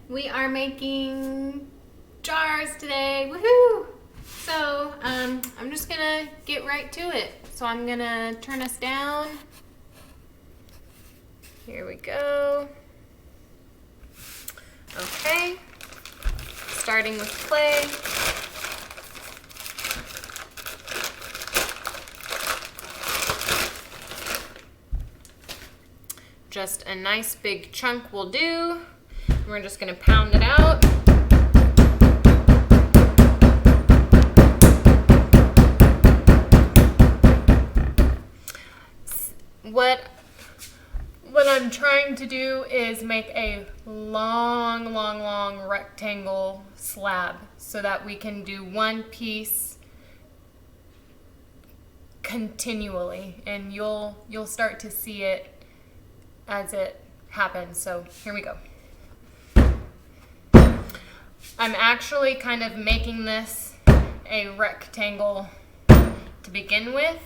We are making jars today. Woohoo! So I'm just gonna get right to it. So I'm gonna turn us down. Here we go. Okay. Starting with clay. Just a nice big chunk will do. We're just gonna pound it out. What I'm trying to do is make a long rectangle slab so that we can do one piece continually, and you'll start to see it as it happens. So here we go. I'm actually kind of making this a rectangle to begin with.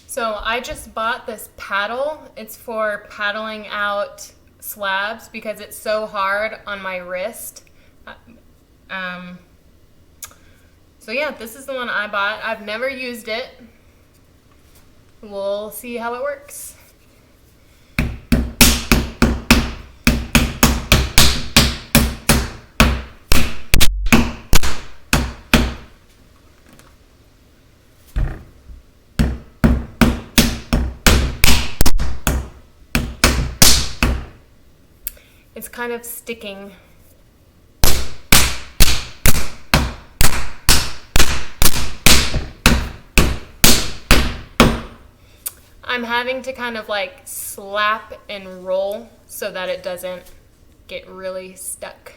So I just bought this paddle. It's for paddling out slabs because it's so hard on my wrist. So yeah, this is the one I bought. I've never used it. We'll see how it works. It's kind of sticking. I'm having to kind of like slap and roll so that it doesn't get really stuck.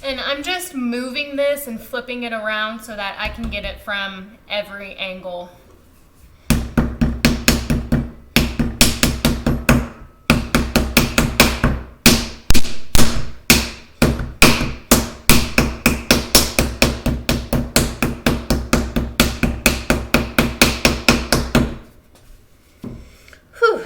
And I'm just moving this and flipping it around so that I can get it from every angle. Whew.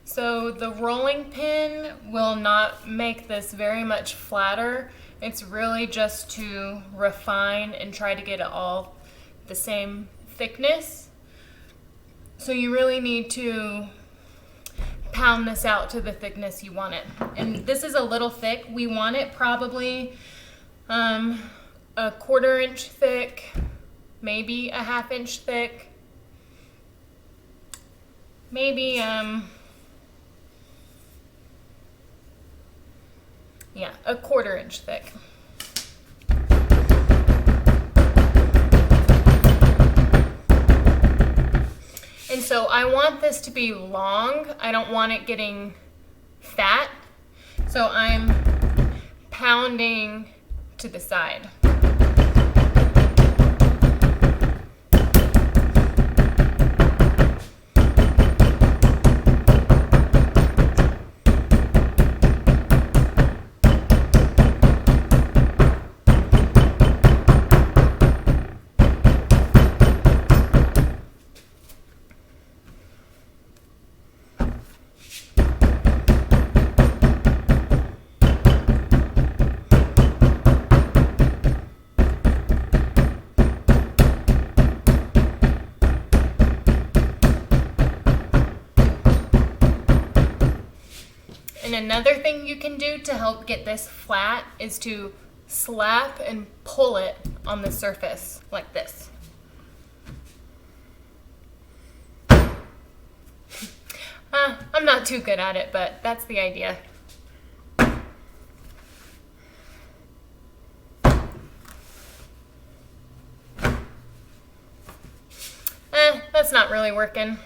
So the rolling pin will not make this very much flatter. It's really just to refine and try to get it all the same thickness. So you really need to pound this out to the thickness you want it. And this is a little thick. We want it probably a 1/4 inch thick, maybe a 1/2 inch thick, maybe yeah, a 1/4 inch thick. And so I want this to be long. I don't want it getting fat. So I'm pounding to the side. And another thing you can do to help get this flat is to slap and pull it on the surface like this. I'm not too good at it, but that's the idea. That's not really working.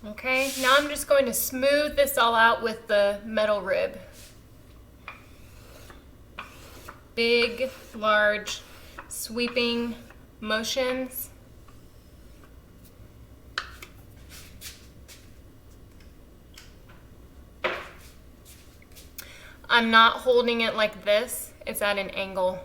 Okay, now I'm just going to smooth this all out with the metal rib. Big, large, sweeping motions. I'm not holding it like this, it's at an angle.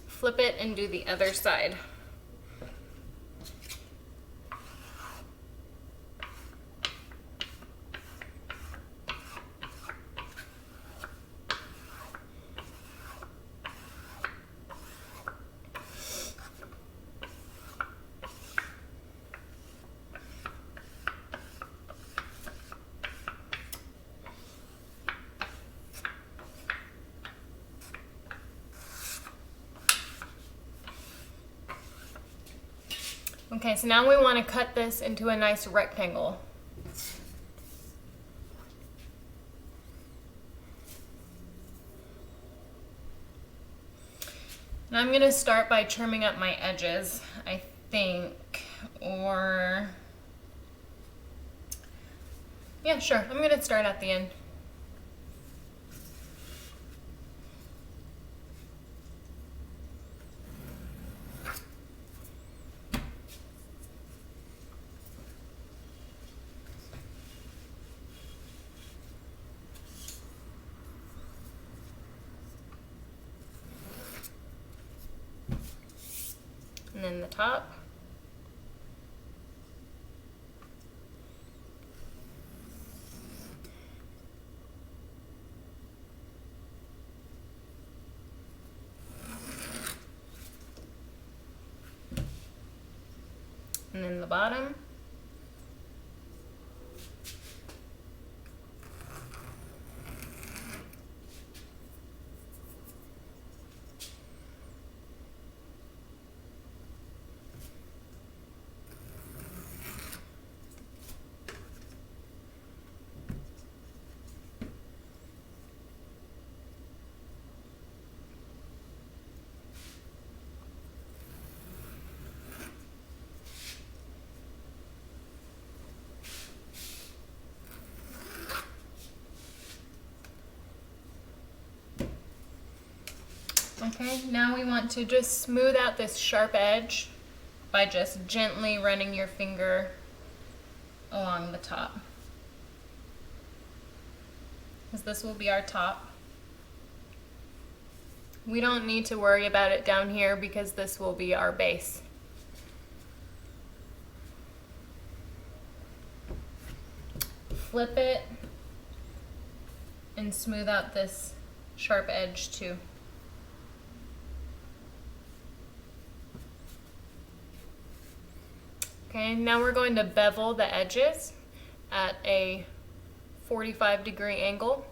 Flip it and do the other side. Okay, so now we want to cut this into a nice rectangle. And I'm going to start by trimming up my edges, I think, or yeah, sure, I'm going to start at the end. And then the top. and then the bottom. Okay, now we want to just smooth out this sharp edge by just gently running your finger along the top. Because this will be our top. We don't need to worry about it down here because this will be our base. Flip it and smooth out this sharp edge too. Okay, now we're going to bevel the edges at a 45-degree angle.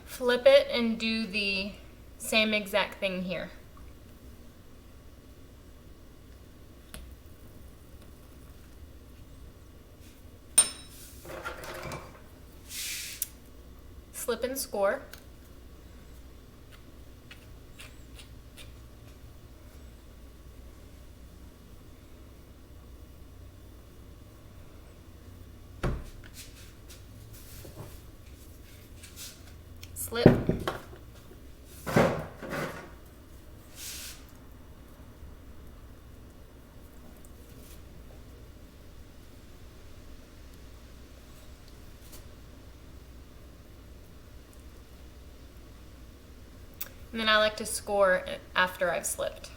Flip it and do the same exact thing here. Slip and score. Slip. And then I like to score after I've slipped.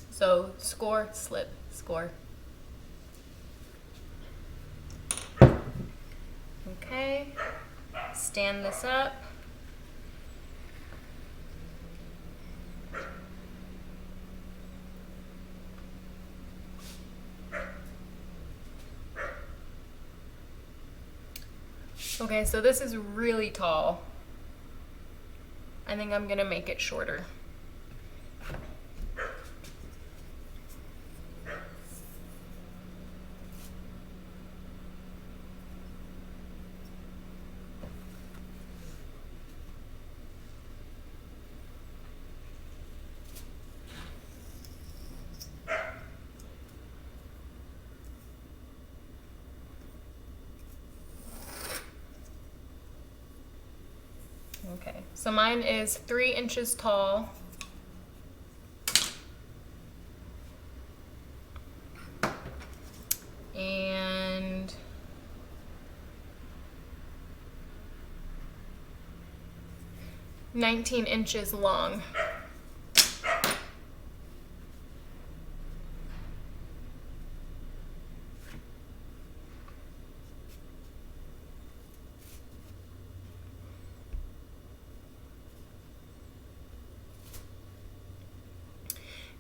So score, slip, score. Okay, stand this up. Okay, so this is really tall. I think I'm gonna make it shorter. Okay, so mine is 3 inches tall. And $19 inches long.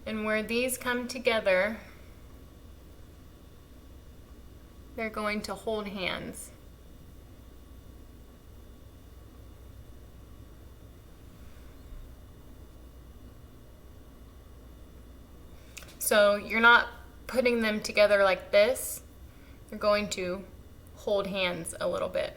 And where these come together, they're going to hold hands. So you're not putting them together like this. You're going to hold hands a little bit.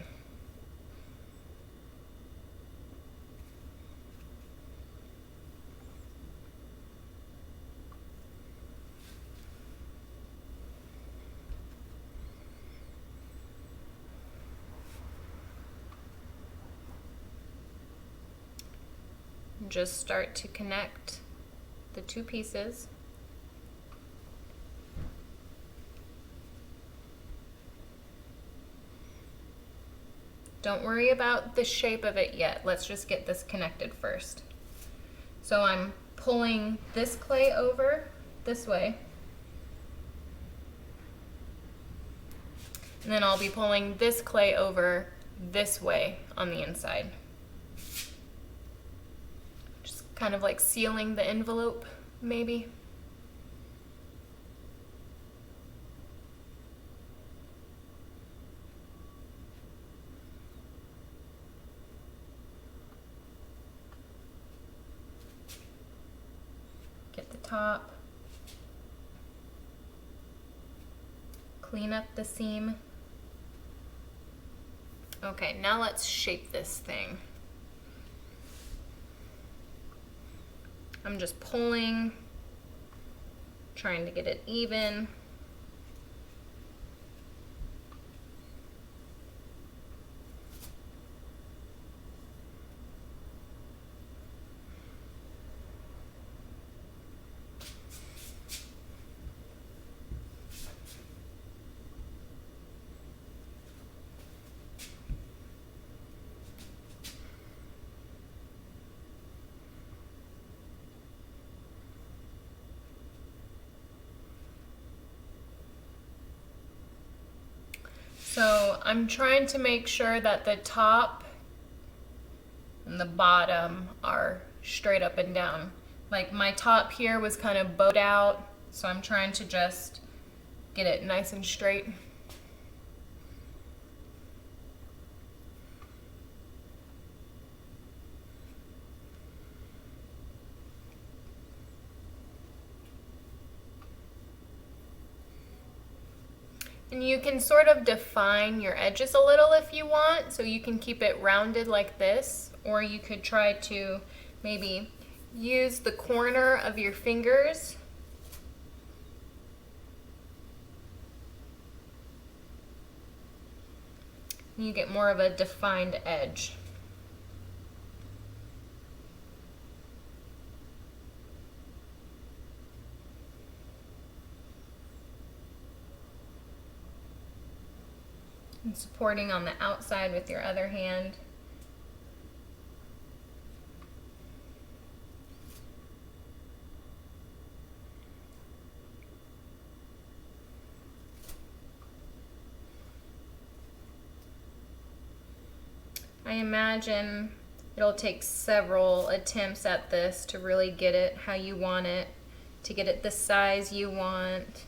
Just start to connect the two pieces. Don't worry about the shape of it yet. Let's just get this connected first. So I'm pulling this clay over this way. And then I'll be pulling this clay over this way on the inside. Just kind of like sealing the envelope, maybe. Get the top. Clean up the seam. Okay, now let's shape this thing. I'm just pulling, trying to get it even. So I'm trying to make sure that the top and the bottom are straight up and down. Like my top here was kind of bowed out, so I'm trying to just get it nice and straight. And you can sort of define your edges a little if you want, so you can keep it rounded like this, or you could try to maybe use the corner of your fingers and you get more of a defined edge. And supporting on the outside with your other hand. I imagine it'll take several attempts at this to really get it how you want it, to get it the size you want.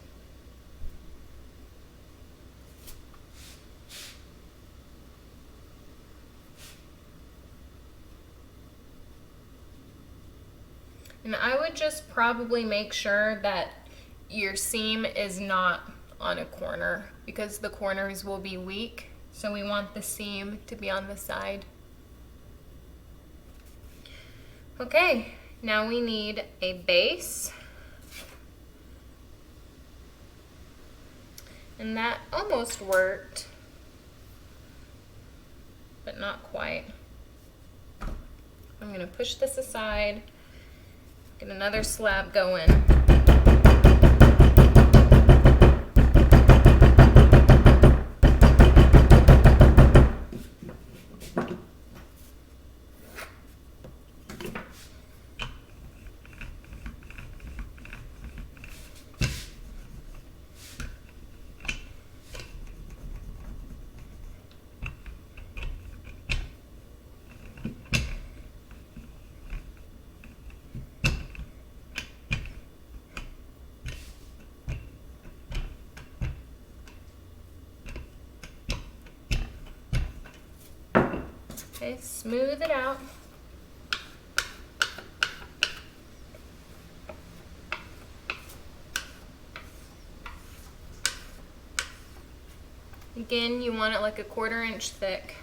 And I would just probably make sure that your seam is not on a corner, because the corners will be weak. So we want the seam to be on the side. Okay, now we need a base. And that almost worked, but not quite. I'm gonna push this aside. Get another slab going. Okay, smooth it out. Again, you want it like a 1/4 inch thick.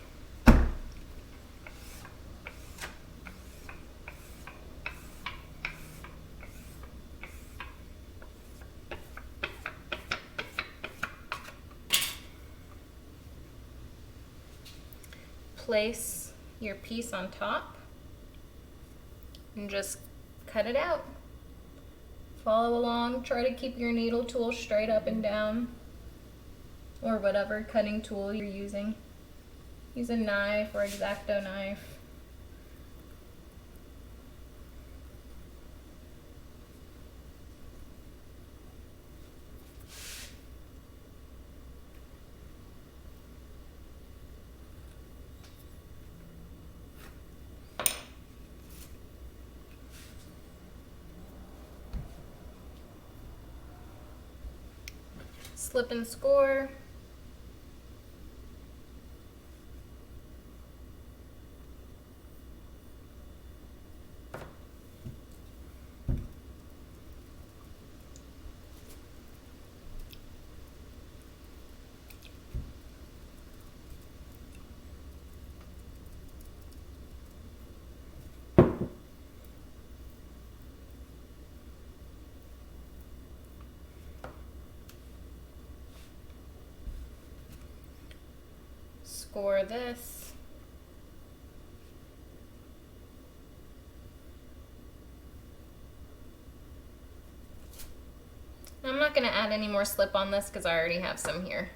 Place your piece on top and just cut it out. Follow along, try to keep your needle tool straight up and down, or whatever cutting tool you're using. Use a knife or X-Acto knife. slip and score. Score this. I'm not going to add any more slip on this because I already have some here.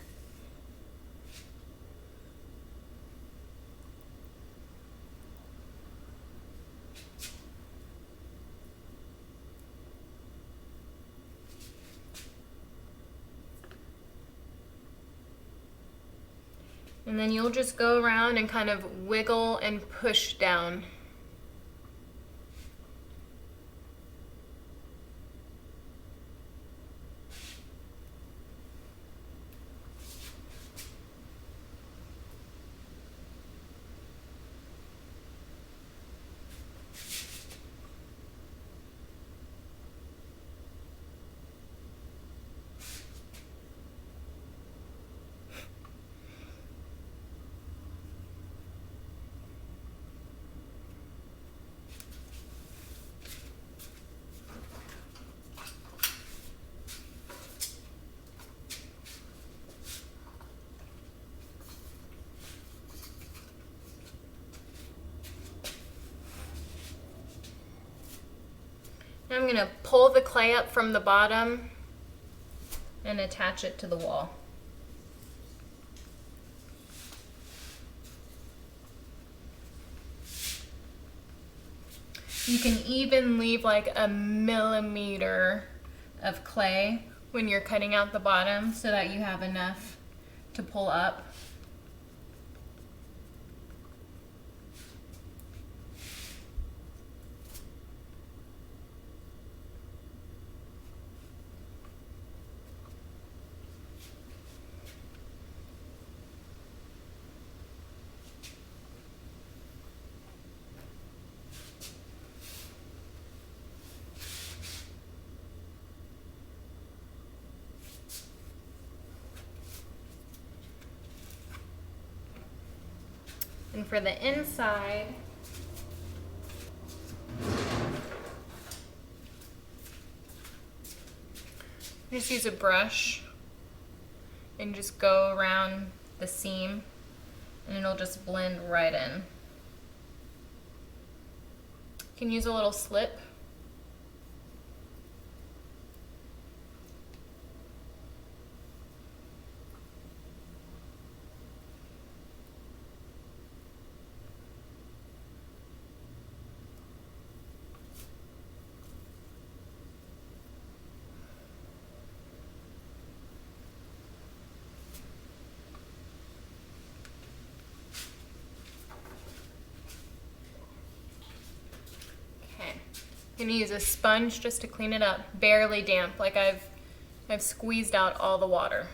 And then you'll just go around and kind of wiggle and push down. Now I'm going to pull the clay up from the bottom and attach it to the wall. You can even leave like a millimeter of clay when you're cutting out the bottom so that you have enough to pull up. And for the inside, just use a brush and just go around the seam and it'll just blend right in. You can use a little slip. I'm gonna use a sponge just to clean it up, barely damp, like I've squeezed out all the water.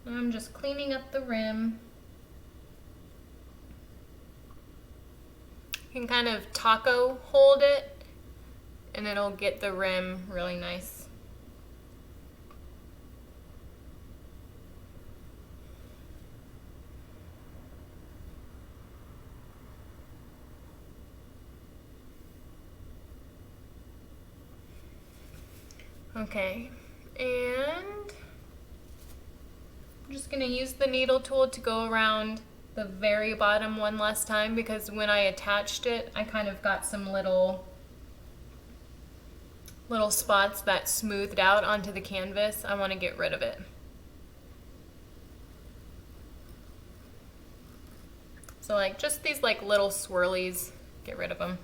I'm just cleaning up the rim. You can kind of taco hold it and it'll get the rim really nice. Okay, and I'm just going to use the needle tool to go around the very bottom one last time because when I attached it, I kind of got some little spots that smoothed out onto the canvas. I want to get rid of it. So like just these like little swirlies, get rid of them.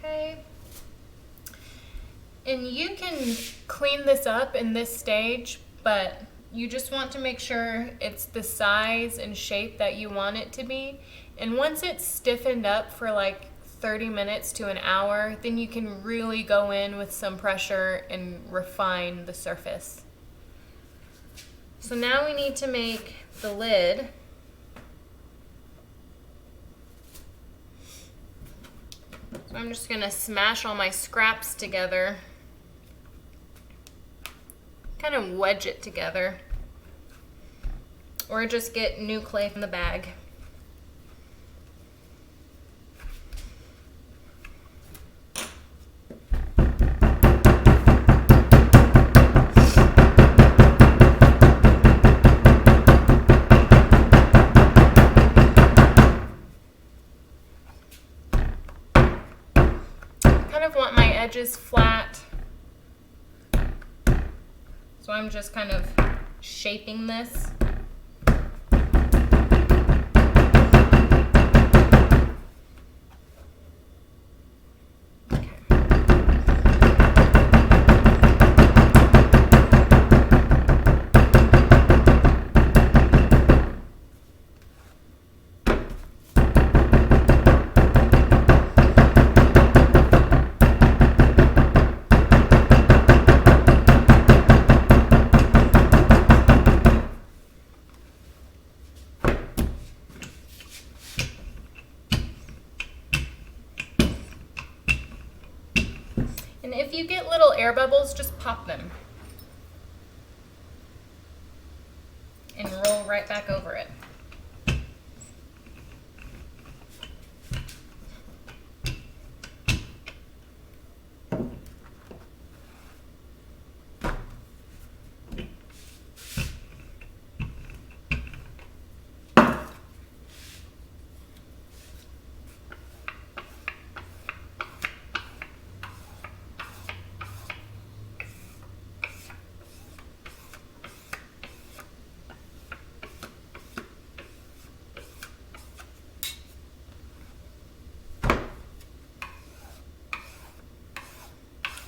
Okay. And you can clean this up in this stage, but you just want to make sure it's the size and shape that you want it to be. And once it's stiffened up for like 30 minutes to an hour, then you can really go in with some pressure and refine the surface. So now we need to make the lid. So I'm just gonna smash all my scraps together, kind of wedge it together, or just get new clay from the bag. Want my edges flat, so I'm just kind of shaping this. And if you get little air bubbles, just pop them and roll right back over it.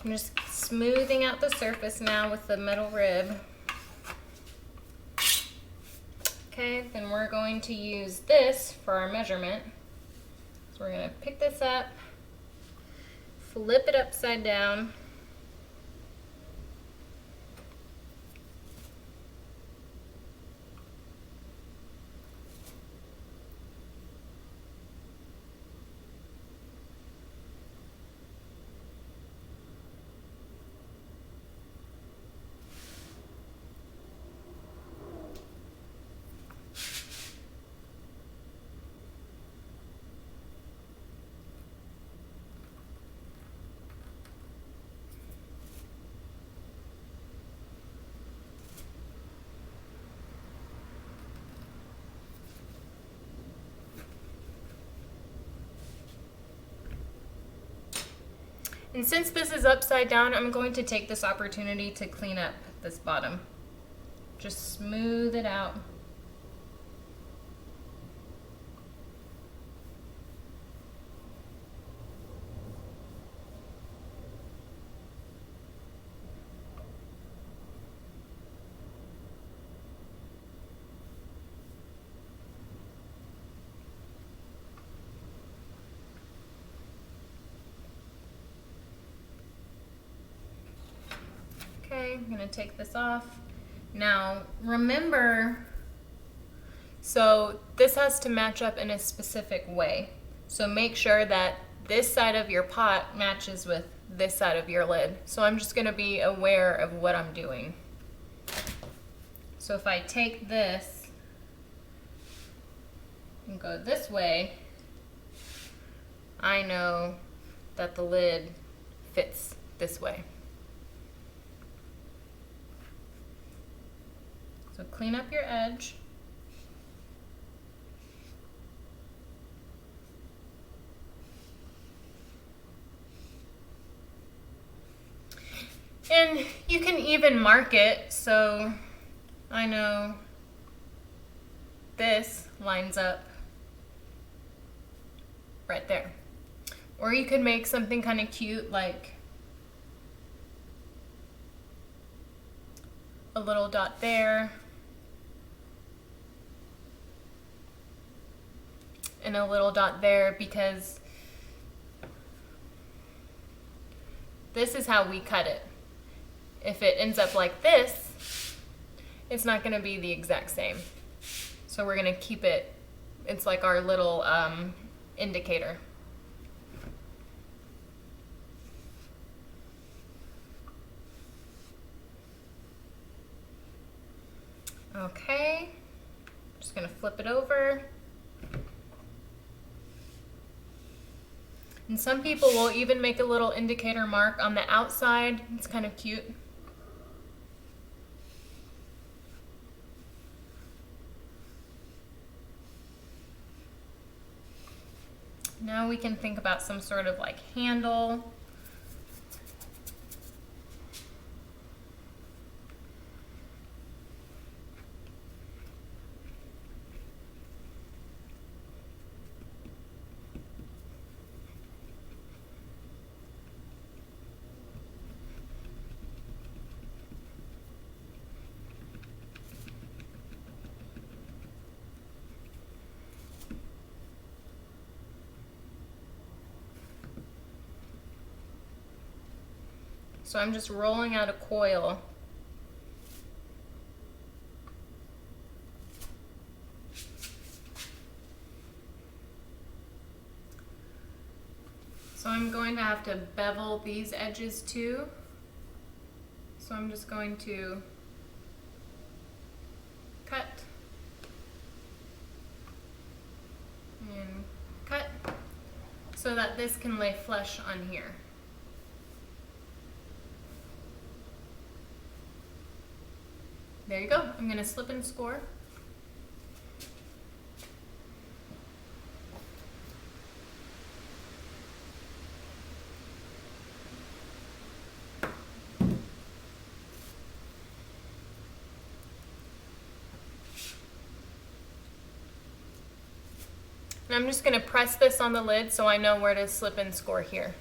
I'm just smoothing out the surface now with the metal rib. Okay, then we're going to use this for our measurement. So we're going to pick this up, flip it upside down, and since this is upside down, I'm going to take this opportunity to clean up this bottom. Just smooth it out. Okay, I'm gonna take this off. Now, remember, so this has to match up in a specific way. So make sure that this side of your pot matches with this side of your lid. So I'm just gonna be aware of what I'm doing. So if I take this and go this way, I know that the lid fits this way. So clean up your edge. And you can even mark it, so I know this lines up right there. Or you could make something kind of cute, like a little dot there, and a little dot there, because this is how we cut it. If it ends up like this, it's not going to be the exact same. So we're going to keep it, it's like our little indicator. Okay, just going to flip it over. And some people will even make a little indicator mark on the outside. It's kind of cute. Now we can think about some sort of like handle. So I'm just rolling out a coil. So I'm going to have to bevel these edges too. So I'm just going to cut and cut so that this can lay flush on here. There you go. I'm going to slip and score. And I'm just going to press this on the lid so I know where to slip and score here.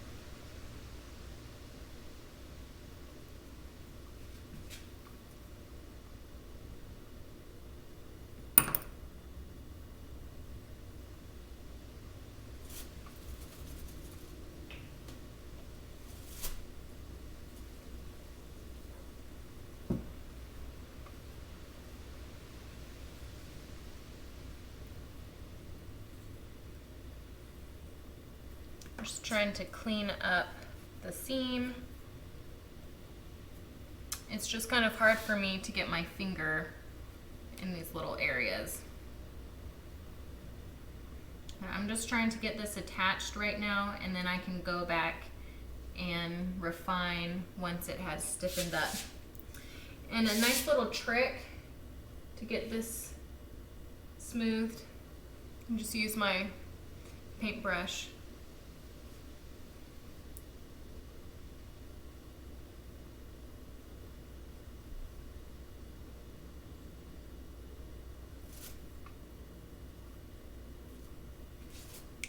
Just trying to clean up the seam. It's just kind of hard for me to get my finger in these little areas. I'm just trying to get this attached right now, and then I can go back and refine once it has stiffened up. And a nice little trick to get this smoothed, and just use my paintbrush.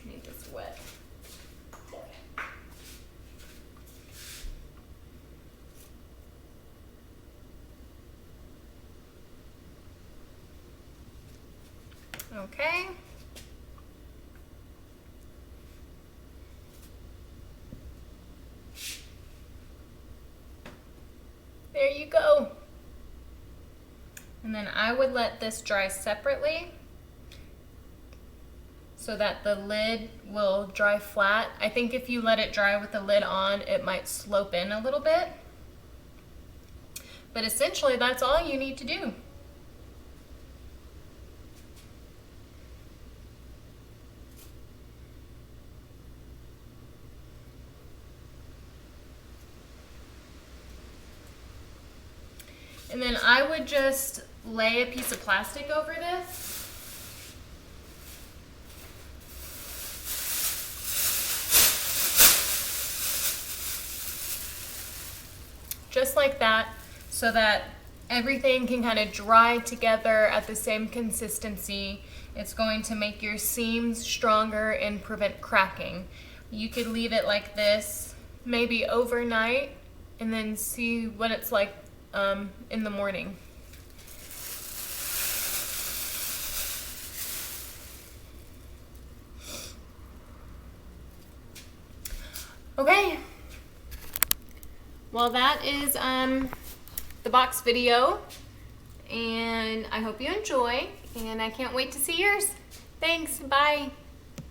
Make this wet. Okay. There you go. And then I would let this dry separately so that the lid will dry flat. I think if you let it dry with the lid on, it might slope in a little bit. But essentially, that's all you need to do. And then I would just lay a piece of plastic over this. Just like that, so that everything can kind of dry together at the same consistency. It's going to make your seams stronger and prevent cracking. You could leave it like this, maybe overnight, and then see what it's like in the morning. Okay. Well, that is the box video, and I hope you enjoy, and I can't wait to see yours. Thanks. Bye.